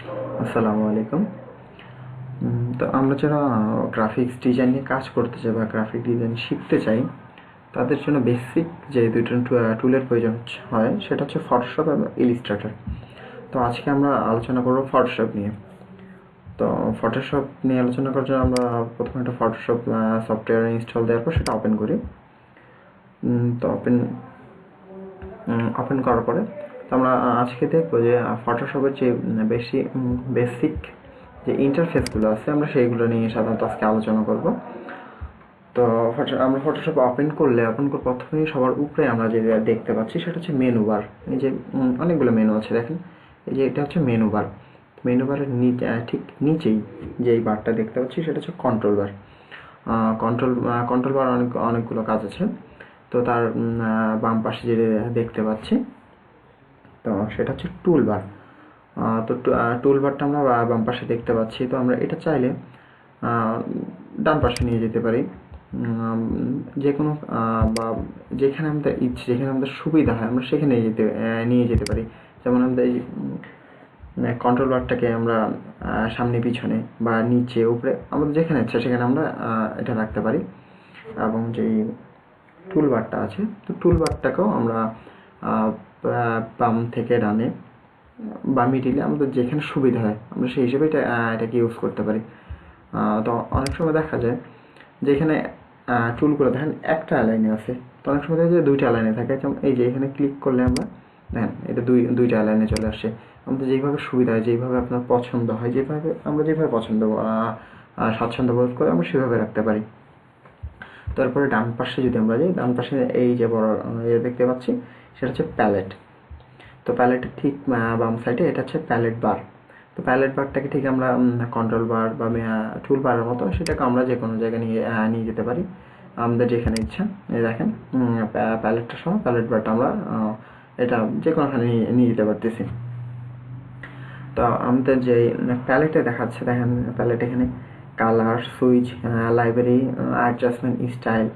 আসসালামু আলাইকুম। তো আমরা যারা গ্রাফিক্স ডিজাইন নিয়ে কাজ করতে চাই বা গ্রাফিক ডিজাইন শিখতে চাই, তাদের জন্য বেসিক যে দুটো টুলের প্রয়োজন হয় সেটা হচ্ছে ফটোশপ এবং ইলিস্ট্রেটর। তো আজকে আমরা আলোচনা করব ফটোশপ নিয়ে। তো ফটোশপ নিয়ে আলোচনা করার জন্য আমরা প্রথমে একটা ফটোশপ সফটওয়্যার ইনস্টল দেওয়ার পর সেটা ওপেন করি। তো ওপেন করার পরে তো আমরা আজকে দেখবো যে ফটোশপের যে বেসিক যে ইন্টারফেসগুলো আছে আমরা সেইগুলো নিয়ে সাধারণত আজকে আলোচনা করব। তো আমরা ফটোশপ ওপেন করে প্রথমেই সবার উপরে আমরা যে দেখতে পাচ্ছি সেটা হচ্ছে মেনু বার। এই যে অনেকগুলো মেনু আছে, দেখেন এই যে এটা হচ্ছে মেনু বার। মেনু বারের ঠিক নিচেই যে এই বারটা দেখতে পাচ্ছি সেটা হচ্ছে কন্ট্রোল বার। কন্ট্রোল বার অনেকগুলো কাজ আছে। তো তার বাম পাশে যে দেখতে পাচ্ছি তো সেটা হচ্ছে টুল বার। তো টুল বারটা আমরা বাম পাশে দেখতে পাচ্ছি। তো আমরা এটা চাইলে ডান পাশে নিয়ে যেতে পারি, যে কোনো বা যেখানে আমাদের ইচ্ছে, যেখানে আমাদের সুবিধা হয় আমরা সেখানে নিয়ে যেতে পারি। যেমন আমাদের এই কন্ট্রোল বারটাকে আমরা সামনে পিছনে বা নিচে উপরে আমাদের যেখানে ইচ্ছা সেখানে আমরা এটা রাখতে পারি। এবং যেই টুল বারটা আছে তো টুল বারটাকেও আমরা বাম থেকে ডানে বা মিডিলে আমাদের যেখানে সুবিধা হয় আমরা সেই হিসেবে এটাকে ইউজ করতে পারি। তো অনেক সময় দেখা যায় যেখানে টুলগুলো দেখেন একটা লাইনে আছে, তো অনেক সময় দেখা যায় দুইটা লাইনে থাকে। যেমন এই যে এখানে ক্লিক করলে আমরা দেখেন এটা দুইটা লাইনে চলে আসছে। আমাদের যেইভাবে সুবিধা হয়, যেইভাবে আপনার পছন্দ হয়, যেভাবে পছন্দ স্বাচ্ছন্দ্য বোধ করে আমরা সেভাবে রাখতে পারি। তারপরে ডান পাশে যদি আমরা যাই, ডান পাশে এই যে বড় দেখতে পাচ্ছি সেটা হচ্ছে প্যালেট। তো প্যালেটের ঠিক বাম সাইডে এটা হচ্ছে প্যালেট বার। তো প্যালেট বারটাকে ঠিক আমরা কন্ট্রোল বার বা টুল বারের মতো সেটাকে আমরা যে কোনো জায়গায় নিয়ে যেতে পারি আমাদের যেখানে ইচ্ছা। এই দেখেন প্যালেটটা সহ প্যালেট বারটা আমরা এটা যে কোনোখানে নিয়ে যেতে পারতেছি। তো আমাদের যে প্যালেটে দেখাচ্ছে, দেখেন প্যালেট এখানে colour, switch, library, adjustment, style,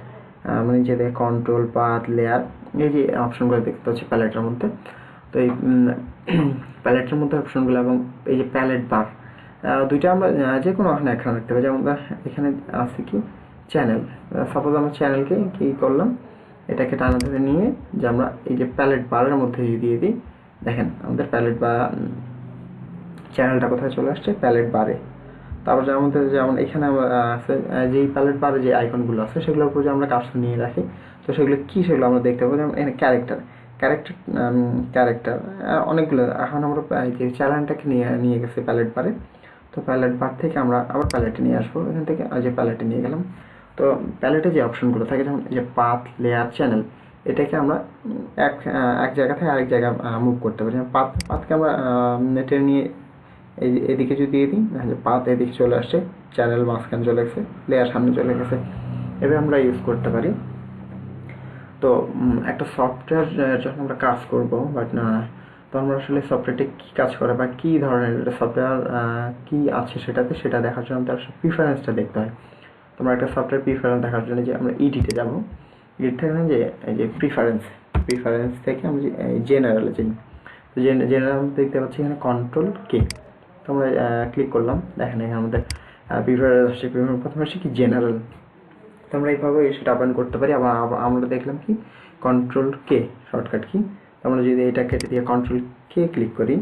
মানে যে কন্ট্রোল, পাথ, লেয়ার, এই যে অপশনগুলো দেখতে পাচ্ছি প্যালেটের মধ্যে। তো এই প্যালেটের মধ্যে অপশনগুলো এবং এই যে প্যালেট বার দুইটা আমরা যে কোনো এখানে রাখতে পারি। যেমন এখানে আছে কি চ্যানেল, সাপোজ আমরা চ্যানেলকে কী করলাম, এটাকে টানা ধরে নিয়ে যে আমরা এই যে প্যালেট বারের মধ্যে দিয়ে দিই, দেখেন আমাদের প্যালেট বা চ্যানেলটা কোথায় চলে আসছে, প্যালেট বারে। তারপর যেমন এখানে আছে যেই প্যালেট বারে যে আইকনগুলো আছে সেগুলোর উপর যে আমরা কার্সর নিয়ে রাখি, তো সেগুলো কি সেগুলো আমরা দেখতে পাবো। যেমন এখানে ক্যারেক্টার অনেকগুলো। এখন আমরা যে চ্যানেলটাকে নিয়ে গেছি প্যালেট বারে, তো প্যালেট বার থেকে আমরা আবার প্যালেটে নিয়ে আসবো। এখান থেকে যে প্যালেটে নিয়ে গেলাম, তো প্যালেটে যে অপশনগুলো থাকে যেমন এই যে পাথ, লেয়ার, চ্যানেল, এটাকে আমরা এক জায়গা থেকে আরেক জায়গায় মুভ করতে পারি। যেমন পাথকে আমরা টেনে নিয়ে এদিকে যদি দিয়ে দিই, যে পাথ এদিকে চলে আসছে, চ্যানেল মাঝখানে চলে গেছে, লেয়ার সামনে চলে গেছে, এভাবে আমরা ইউজ করতে পারি। তো একটা সফটওয়্যার যখন আমরা কাজ করব বাট না, তো আমরা আসলে সফটওয়্যারটি কী কাজ করে বা কী ধরনের সফটওয়্যার কী আছে সেটা দেখার জন্য তার প্রিফারেন্সটা দেখতে হয়। তোমরা একটা সফটওয়্যার প্রিফারেন্স দেখার জন্য যে আমরা ইডিটে যাব, ইডিট থেকে যে এই যে প্রিফারেন্স থেকে আমরা যে জেনারেলে যাই। তো জেনারেল দেখতে পাচ্ছি এখানে কন্ট্রোল কে, তো আমরা ক্লিক করলাম, দেখেন এখানে আমাদের প্রিফারেন্স আসছে। প্রথমে আসছে কি জেনারেল, তো আমরা এইভাবে সেটা ওপেন করতে পারি। আবার আমরা দেখলাম কি কন্ট্রোল কে শর্টকাট কি, আমরা যদি এটা কেটে দিয়ে কন্ট্রোল কে ক্লিক করি,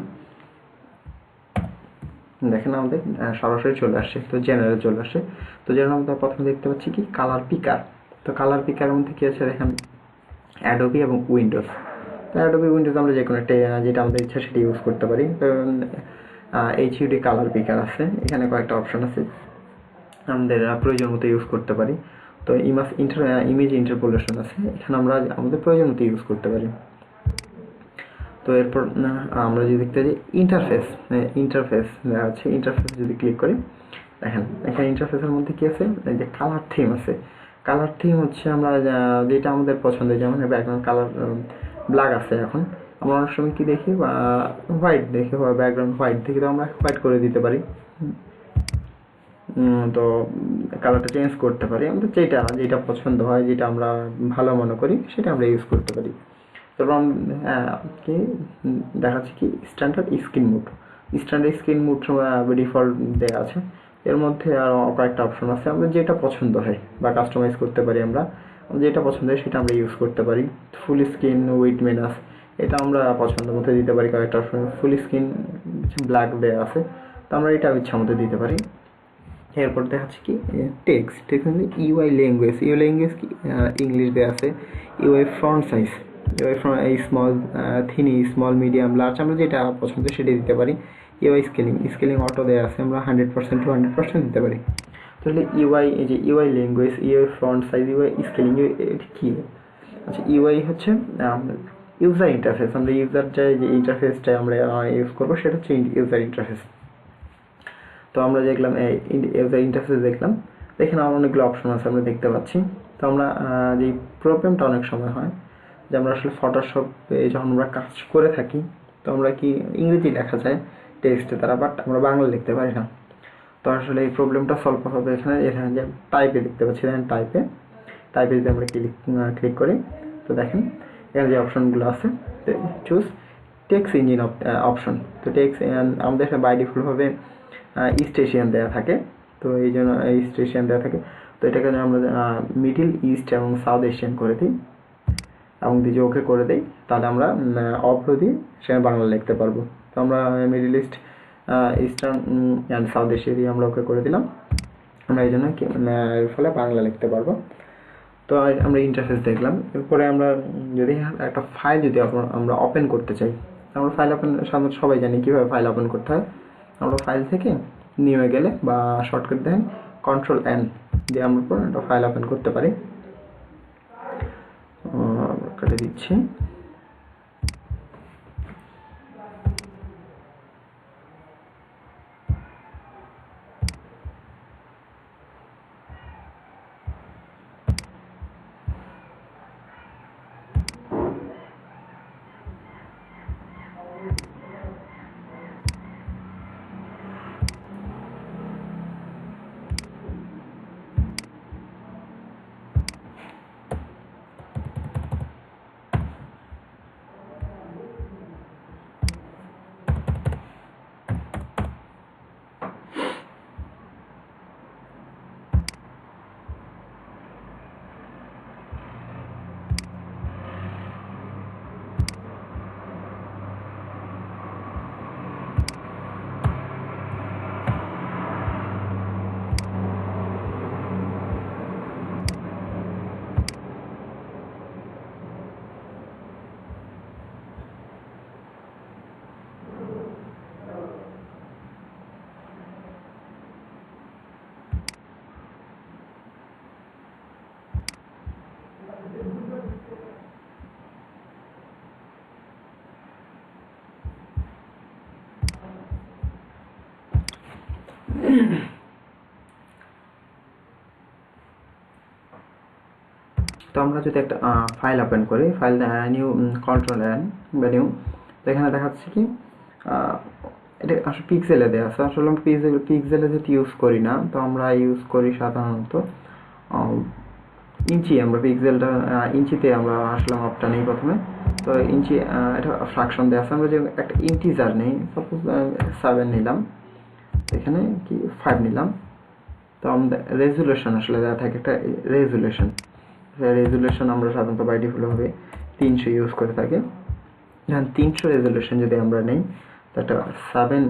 দেখেন আমাদের সরাসরি চলে আসছে, তো জেনারেল চলে আসছে। তো জেনারেল আমরা প্রথমে দেখতে পাচ্ছি কি কালার পিকার। তো কালার পিকারের মধ্যে কী আছে দেখেন অ্যাডোবি এবং উইন্ডোজ। তো অ্যাডোবি উইন্ডোজ আমরা যে কোনো একটা যেটা আমাদের ইচ্ছা সেটা ইউজ করতে পারি। তো এইচইউডি কালার পিকার আছে, এখানে কয়েকটা অপশন আছে আমাদের প্রয়োজন মতো ইউজ করতে পারি। তো ইমেজ ইন্টারপোলেশন আছে, এখানে আমরা আমাদের প্রয়োজন মতো ইউজ করতে পারি। তো এরপর আমরা যদি দেখতে যাই ইন্টারফেস আছে, ইন্টারফেস যদি ক্লিক করি, দেখেন এখানে ইন্টারফেসের মধ্যে কী আছে, এই যে কালার থিম আছে। কালার থিম হচ্ছে আমরা যেটা আমাদের পছন্দের, যেমন ব্যাকগ্রাউন্ড কালার ব্ল্যাক আছে, এখন আমরা অনেক সময় কী দেখি বা হোয়াইট দেখি বা ব্যাকগ্রাউন্ড হোয়াইট দেখি, তো আমরা হোয়াইট করে দিতে পারি। তো কালারটা চেঞ্জ করতে পারি আমরা, যেটা পছন্দ হয়, যেটা আমরা ভালো মনে করি সেটা আমরা ইউজ করতে পারি। তারপর কি দেখাচ্ছে কি standard screen mode. Standard screen mode default দেওয়া আছে। এর মধ্যে আরও কয়েকটা অপশন আছে, আমাদের যেটা পছন্দ হয় বা কাস্টমাইজ করতে পারি আমরা, যেটা পছন্দ হয় সেটা আমরা ইউজ করতে পারি। ফুল স্ক্রিন উইথ মেনাস, এটা আমরা পছন্দ মতো দিতে পারি। কয়েকটা অপশন ফুল স্ক্রিন ব্ল্যাক দেওয়া আছে, তো আমরা এটা ইচ্ছা মতো দিতে পারি। এরপর দেখাচ্ছে কি টেক্সট মানে ইউআই ল্যাঙ্গুয়েজ, ইউআই ল্যাঙ্গুয়েজ কি ইংলিশ দেওয়া আছে। UI font size, UI front small, thin, small, medium, large, আমরা যেটা পছন্দ সেটা দিতে পারি। ইউআই স্কেলিং অটো দেওয়া আছে, আমরা 100% to 100% দিতে পারি। তাহলে ইউআই, এই যে UI language, UI font size, UI scaling, এটা কী? আচ্ছা, ইউআই হচ্ছে ইউজার ইন্টারফেস, আমরা ইউজার যে ইন্টারফেসটা আমরা ইউজ করবো সেটা হচ্ছে ইউজার ইন্টারফেস। তো আমরা দেখলাম ইউজার ইন্টারফেস দেখলাম, এখানে অনেকগুলো অপশন আছে আমরা দেখতে পাচ্ছি। তো আমরা যে প্রবলেমটা অনেক সময় হয় যে আমরা আসলে ফটোশপে যখন আমরা কাজ করে থাকি, তো আমরা কি ইংরেজি লেখা যায় টেক্সটে দ্বারা, বাট আমরা বাংলা লিখতে পারি না। তো আসলে এই প্রবলেমটা সলভ হবে এখানে যে টাইপে দেখতে পাচ্ছি, দেখেন টাইপে যদি আমরা ক্লিক করি, তো দেখেন এখানে যে অপশনগুলো আছে, চুজ টেক্সট ইঞ্জিন অপশন। তো টেক্সট আমাদের বাই ডিফল্টভাবে ইস্ট এশিয়ান দেওয়া থাকে, তো এই জন্য ইস্ট এশিয়ান দেওয়া থাকে। তো এটাকে আমরা মিডল ইস্ট এবং সাউথ এশিয়ান করে দিই এবং যদি ওকে করে দিই, তাহলে আমরা অফ দিয়ে সেখানে বাংলা লিখতে পারবো। তো আমরা middle east, eastern and south Asia দিয়ে আমরা ওকে করে দিলাম, আমরা এই জন্য এর ফলে বাংলা লিখতে পারবো। তো আমরা ইন্টারফেস দেখলাম। এরপরে আমরা যদি একটা ফাইল যদি আমরা ওপেন করতে চাই, আমরা ফাইল ওপেন সাধারণত সবাই জানি কীভাবে ফাইল ওপেন করতে হয়। আমরা ফাইল থেকে নিয়ে গেলে বা শর্টকাট দেন Ctrl+N দিয়ে আমরা একটা ফাইল ওপেন করতে পারি। কেটে দিচ্ছি। তো আমরা যদি একটা ফাইল ওপেন করি, ফাইল নিউ Ctrl+N বা নিউ, তো এখানে দেখাচ্ছে কি এটা আসলে পিক্সেলে দেওয়া আছে। আসলে আমরা পিক্সেলে যদি ইউজ করি না, তো আমরা ইউজ করি সাধারণত ইঞ্চি। আমরা পিক্সেলটা ইঞ্চিতে আমরা আসলে মাপটা নেই প্রথমে। তো ইঞ্চি, এটা ফ্র্যাকশন দেওয়া আছে। আমরা যে একটা ইন্টিজার নেই, সাপোজ 7 নিলাম, এখানে কি 5 নিলাম। তো আমাদের রেজুলেশন আসলে দেওয়া থাকে একটা রেজুলেশন আমরা সাধারণত বাই ডিফল্টভাবে 300 ইউজ করে থাকি। যখন 300 রেজুলেশন যদি আমরা নেই, তো একটা 7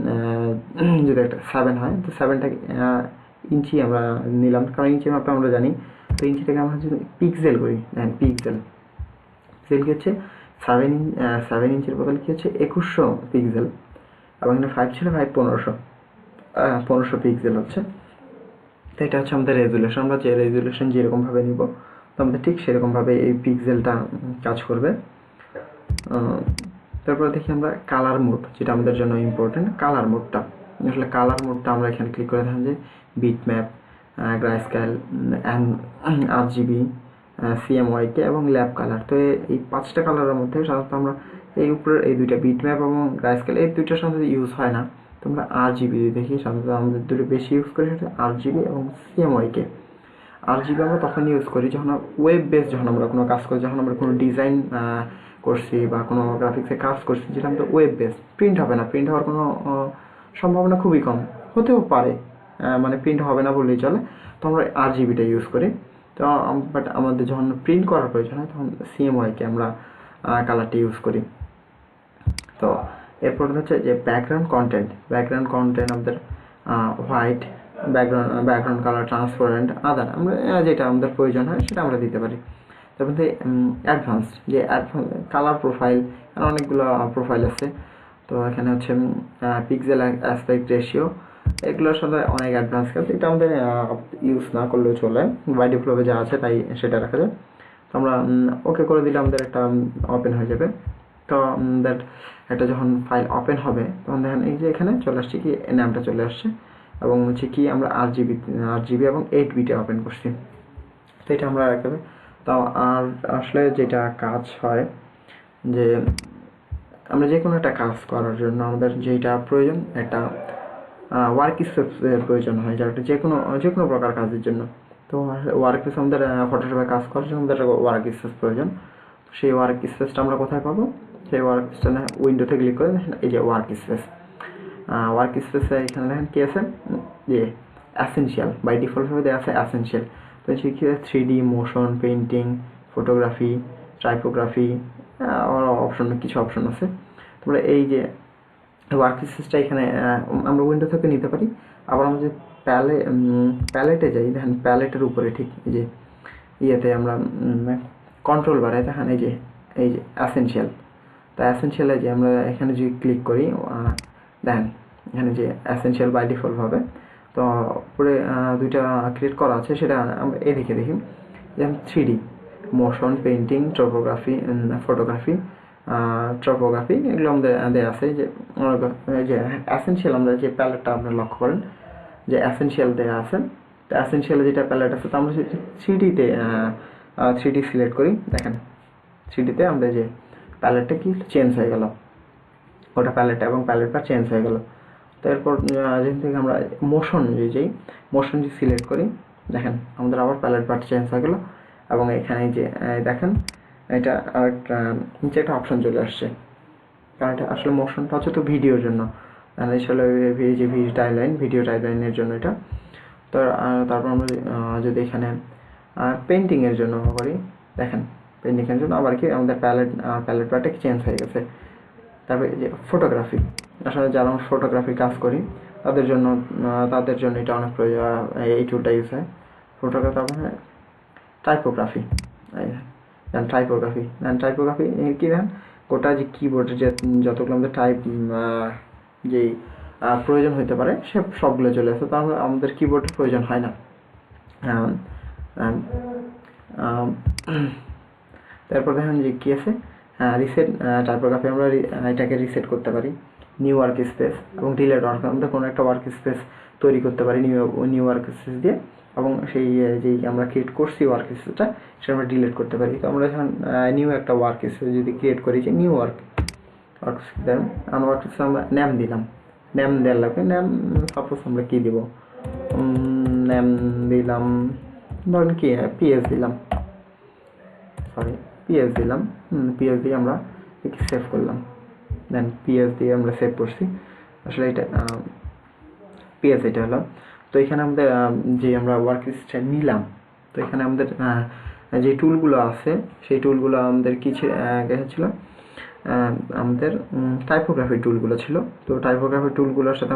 যদি একটা 7 হয়, তো 7টাকে ইঞ্চি আমরা নিলাম, কারণ ইঞ্চি মাপটা আমরা জানি। তো ইঞ্চি থেকে আমরা যদি পিক্সেল করি, পিক্সেল কি হচ্ছে 7 ইঞ্চির বদলে কি হচ্ছে 2100 পিক্সেল, এবং এখানে 5 ছিল, 5 1500 পিক্সেল হচ্ছে। তো এটা হচ্ছে আমাদের রেজুলেশন। আমরা যে রেজুলেশন যেরকমভাবে নিব, তো আমাদের ঠিক সেরকমভাবে এই পিক্সেলটা কাজ করবে। তারপরে দেখি আমরা কালার মোড, যেটা আমাদের জন্য ইম্পর্টেন্ট। কালার মোডটা আমরা এখানে ক্লিক করে দেখেন যে বিট ম্যাপ, গ্রাইস্কেল, RGB, CMYK এবং ল্যাব কালার। তো এই 5টা কালারের মধ্যে সাধারণত আমরা এই উপরের এই দুইটা বিট ম্যাপ এবং গ্রাইস্কেল, এই দুইটার সাধারণত ইউজ হয় না। তো আমরা RGB দেখি, সাধারণত আমাদের দুটো বেশি ইউজ করি, সেটা RGB এবং CMYK। RGB আমরা তখন ইউজ করি যখন ওয়েব বেস, যখন আমরা কোনো কাজ করি, যখন আমরা কোনো ডিজাইন করছি বা কোনো গ্রাফিক্সে কাজ করছি, যেটা আমাদের ওয়েব বেস, প্রিন্ট হবে না, প্রিন্ট হওয়ার কোনো সম্ভাবনা খুবই কম, হতেও পারে, মানে প্রিন্ট হবে না বললেই চলে। তো আমরা RGBটা ইউজ করি। তো বাট আমাদের যখন প্রিন্ট করার প্রয়োজন হয় তখন CMYকে আমরা কালারটি ইউজ করি। তো এরপর হচ্ছে যে ব্যাকগ্রাউন্ড কন্টেন্ট আমাদের হোয়াইট, ব্যাকগ্রাউন্ড কালার, ট্রান্সপারেন্ট, আদার আমরা যেটা আমাদের প্রয়োজন হয় সেটা আমরা দিতে পারি। তার মধ্যে অ্যাডভান্সড যে কালার প্রোফাইল, অনেকগুলো প্রোফাইল আছে। তো এখানে হচ্ছে পিক্সেল অ্যাসপেক্ট রেশিও, এগুলোর সাথে অনেক অ্যাডভান্স কাজ, এটা আমাদের ইউজ না করলেও চলে, বাই ডিফল্টে যা আছে তাই সেটা রাখা যায়। তো আমরা ওকে করে দিলে আমাদের একটা ওপেন হয়ে যাবে। তো দ্যাট একটা যখন ফাইল ওপেন হবে তখন দেখেন এই যে এখানে চলে আসছে কি নামটা চলে আসছে, এবং হচ্ছে কি আমরা RGB এবং 8 বিটে ওপেন করছি। তো এটা আমরা রাখতে হবে। তো আর আসলে যেটা কাজ হয় যে আমরা যে কোনো একটা কাজ করার জন্য আমাদের যেটা প্রয়োজন একটা ওয়ার্ক স্পেসের প্রয়োজন হয়, যার যে কোনো প্রকার কাজের জন্য। তো ওয়ার্ক স্পেস আমাদের ফটোশপে কাজ করার জন্য আমাদের ওয়ার্ক স্পেস প্রয়োজন। সেই ওয়ার্ক স্পেসটা আমরা কোথায় পাবো? সেই ওয়ার্ক স্পেসটা উইন্ডোতে ক্লিক করে দেখেন এই যে ওয়ার্ক স্পেসে এখানে দেখেন কি আছে যে অ্যাসেনশিয়াল, বাই ডিফল্টভাবে দেওয়া আছে অ্যাসেনশিয়াল। তো সে কি 3D motion, painting, photography, typography, কিছু অপশন আছে। তোমরা এই যে ওয়ার্ক স্পেসটা এখানে আমরা উইন্ডো থেকে নিতে পারি। আবার আমরা যে প্যালেটে যাই, দেখেন প্যালেটের উপরে ঠিক এই যে ইয়েতে আমরা কন্ট্রোল বারে দেখেন এই যে অ্যাসেনশিয়াল। তো অ্যাসেনশিয়ালে যে আমরা এখানে যদি ক্লিক করি দেখেন এখানে যে অ্যাসেনশিয়াল বাই ডিফল্টভাবে তো উপরে দুইটা ক্রিয়েট করা আছে, সেটা আমরা এদিকে দেখি। যেমন 3D মোশন, পেইন্টিং, ফটোগ্রাফি, ট্রপোগ্রাফি, এগুলো আমাদের দেওয়া আছে। যে অ্যাসেনশিয়াল আমরা যে প্যালেটটা আপনারা লক্ষ্য করেন যে অ্যাসেনশিয়াল দেওয়া আছে। তো অ্যাসেনশিয়ালে যেটা প্যালেট আছে তো আমরা 3D সিলেক্ট করি, দেখেন 3Dতে আমরা যে প্যালেটটা কি চেঞ্জ হয়ে গেল, ওটা প্যালেটটা এবং প্যালেটটা চেঞ্জ হয়ে গেল। তো এরপর যেখান থেকে আমরা মোশন যে সিলেক্ট করি, দেখেন আমাদের আবার প্যালেট পার্ট চেঞ্জ হয়ে গেল। এবং এখানে যে দেখেন এটা আরেকটা নিচে একটা অপশন চলে আসছে, কারণ এটা আসলে মোশনটা হচ্ছে তো ভিডিওর জন্য, আসলে যে ভিডিও টাইমলাইনের জন্য এটা। তো তারপর আমরা যদি এখানে পেন্টিংয়ের জন্য করি, দেখেন পেন্টিংয়ের জন্য আবার কি আমাদের প্যালেট পার্টটা চেঞ্জ হয়ে গেছে। তারপরে যে ফটোগ্রাফি, আসলে যারা আমরা ফটোগ্রাফি কাজ করি তাদের জন্য এটা অনেক প্রয়োজন, এই টুলটা ইউজ হয়। ফটোগ্রাফি তারপরে টাইপোগ্রাফি কি দেখেন গোটা যে কিবোর্ডের যে যতগুলো আমাদের টাইপ যেই প্রয়োজন হতে পারে সে সবগুলো চলে আসে, তাহলে আমাদের কিবোর্ডের প্রয়োজন হয় না। তারপর দেখেন যে কি আছে রিসেট টাইপোগ্রাফি, আমরা এটাকে রিসেট করতে পারি। নিউ ওয়ার্ক স্পেস এবং ডিলেট ওয়ার্ক, আমরা কোনো একটা ওয়ার্ক স্পেস তৈরি করতে পারি নিউ ওয়ার্ক স্পেস দিয়ে, এবং সেই যেই আমরা ক্রিয়েট করছি ওয়ার্ক স্পেসটা সেটা আমরা ডিলিট করতে পারি। তো আমরা যখন নিউ একটা ওয়ার্ক স্পেস যদি ক্রিয়েট করি যে নিউ ওয়ার্ক স্পেস আমরা নেম দিলাম, নেম দেওয়ার লাগবে। নেম সাপোজ আমরা কী দিব, নেম দিলাম ধরেন কি পিএস দিলাম, পিএস দিয়ে আমরা সেভ করলাম। দেন পিএস দিয়ে আমরা সেভ করছি, আসলে এটা পিএস এটা হলো। তো এখানে আমাদের যে আমরা ওয়ার্ক লিস্টটা নিলাম, তো এখানে আমাদের যে টুলগুলো আছে সেই টুলগুলো আমাদের কি ছিল, আমাদের টাইপোগ্রাফি টুলগুলো ছিল। তো টাইপোগ্রাফি টুলগুলোর সাথে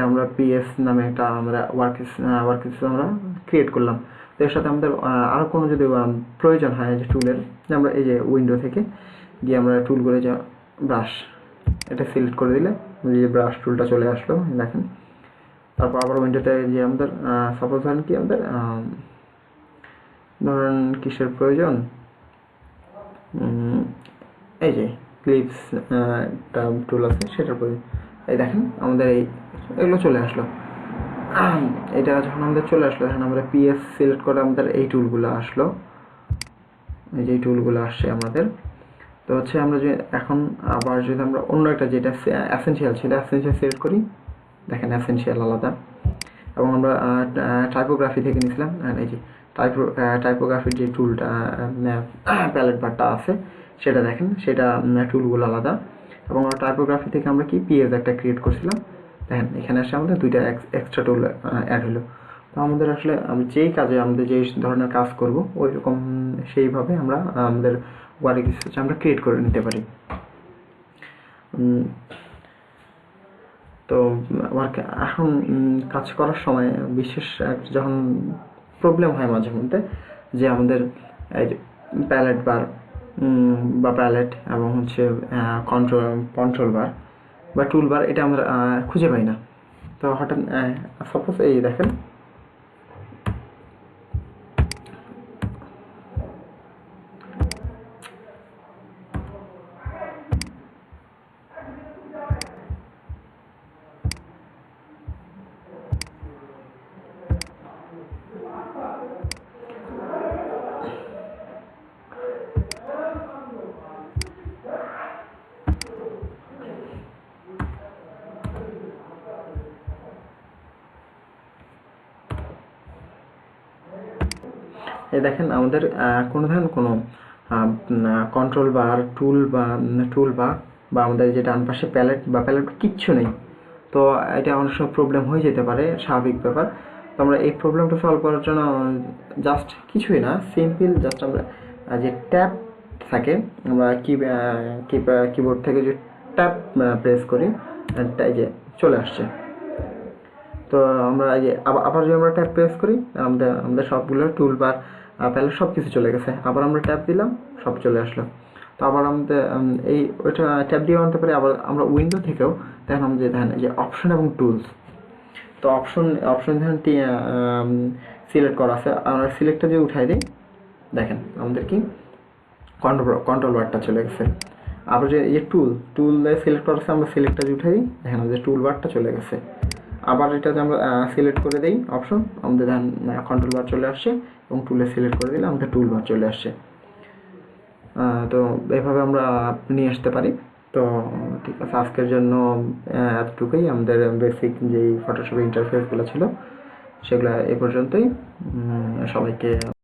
আমরা পিএস নামে একটা আমরা ওয়ার্ক লিস্ট আমরা ক্রিয়েট করলাম। তো এর সাথে আমাদের আরও কোনো যদি প্রয়োজন হয় যে টুলের, আমরা এই যে উইন্ডো থেকে গিয়ে আমরা টুলগুলো যে ব্রাশ এটা সিলেক্ট করে দিলে যে ব্রাশ টুলটা চলে আসলো দেখেন। তারপর আবার উইন্ডোতে যে আমাদের সাপোজ ধরেন কি আমাদের ধরেন কিসের প্রয়োজন, এই যে ক্লিপস একটা টুল আছে সেটার প্রয়োজন, এই দেখেন আমাদের এগুলো চলে আসলো। এটা যখন আমাদের চলে আসলো দেখেন আমরা পিএস সিলেক্ট করে আমাদের এই টুলগুলো আসলো, এই যে টুলগুলো আসছে আমাদের। তো হচ্ছে আমরা যে এখন আবার যদি আমরা অন্য একটা যেটা অ্যাসেনশিয়াল ছিল অ্যাসেনশিয়াল সিলেক্ট করি, দেখেন অ্যাসেনশিয়াল আলাদা। এবং আমরা টাইপোগ্রাফি থেকে নিয়েছিলাম, এই যে টাইপোগ্রাফির যে টুলটা প্যালেট বারটা আছে সেটা দেখেন, সেটা টুলগুলো আলাদা। এবং আমরা টাইপোগ্রাফি থেকে আমরা কি পিএস একটা ক্রিয়েট করছিলাম, দেখেন এখানে আসলে আমাদের দুইটা এক্সট্রা টুল অ্যাড হলো। তো আমাদের আসলে যেই কাজে আমাদের যেই ধরনের কাজ করব ওই রকম সেইভাবে আমরা আমাদের ওয়ার্ক স্পেস আমরা ক্রিয়েট করে নিতে পারি। তো ওয়ার্ক এখন কাজ করার সময় বিশেষ যখন প্রবলেম হয় মাঝে মধ্যে যে আমাদের এই যে প্যালেট বার বা প্যালেট এবং হচ্ছে কন্ট্রোল বার বা টুল বার এটা আমরা খুঁজে পাই না। তো হঠাৎ সাপোজ এই দেখেন এই দেখেন আমাদের কোনো ধরনের কোনো কন্ট্রোল বার টুল বা আমাদের যে ডান পাশে প্যালেট কিচ্ছু নেই। তো এটা অনেক সময় প্রবলেম হয়ে যেতে পারে, স্বাভাবিক ব্যাপার। তো আমরা এই প্রবলেমটা সলভ করার জন্য জাস্ট কিছুই না, সিম্পল জাস্ট আমরা যে ট্যাব থাকে আমরা কিবোর্ড থেকে যে ট্যাব প্রেস করি এই যে চলে আসছে। তো আমরা এই যে আবার যদি আমরা ট্যাব প্রেস করি আমাদের সবগুলো টুল বার প্যালেট সব কিছু চলে গেছে। আবার আমরা ট্যাব দিলাম, সব চলে আসলো। তো আবার আমাদের এই ওইটা ট্যাব দিয়ে আনতে পারি। আবার আমরা উইন্ডো থেকেও দেখেন আমাদের দেখেন যে অপশন এবং টুলস। তো অপশন দেখেন সিলেক্ট করা আছে, আমরা সিলেক্টটা যদি উঠাই দিই দেখেন আমাদের কি কন্ট্রোল বারটা চলে গেছে। আবার যে এই টুল দিয়ে সিলেক্ট করা আছে, আমরা সিলেক্টটা যদি উঠাই দিই দেখেন আমাদের টুল বারটা চলে গেছে। আবার এটাতে আমরা সিলেক্ট করে দিই অপশন, আমাদের দেখেন কন্ট্রোল বার চলে আসছে এবং টুলে সিলেক্ট করে দিলে আমাদের টুল বার চলে আসছে। তো এভাবে আমরা নিয়ে আসতে পারি। তো ঠিক আছে, আজকের জন্য এতটুকুই। আমাদের বেসিক যেই ফটোশপ ইন্টারফেসগুলো ছিল সেগুলো এ পর্যন্তই। সবাইকে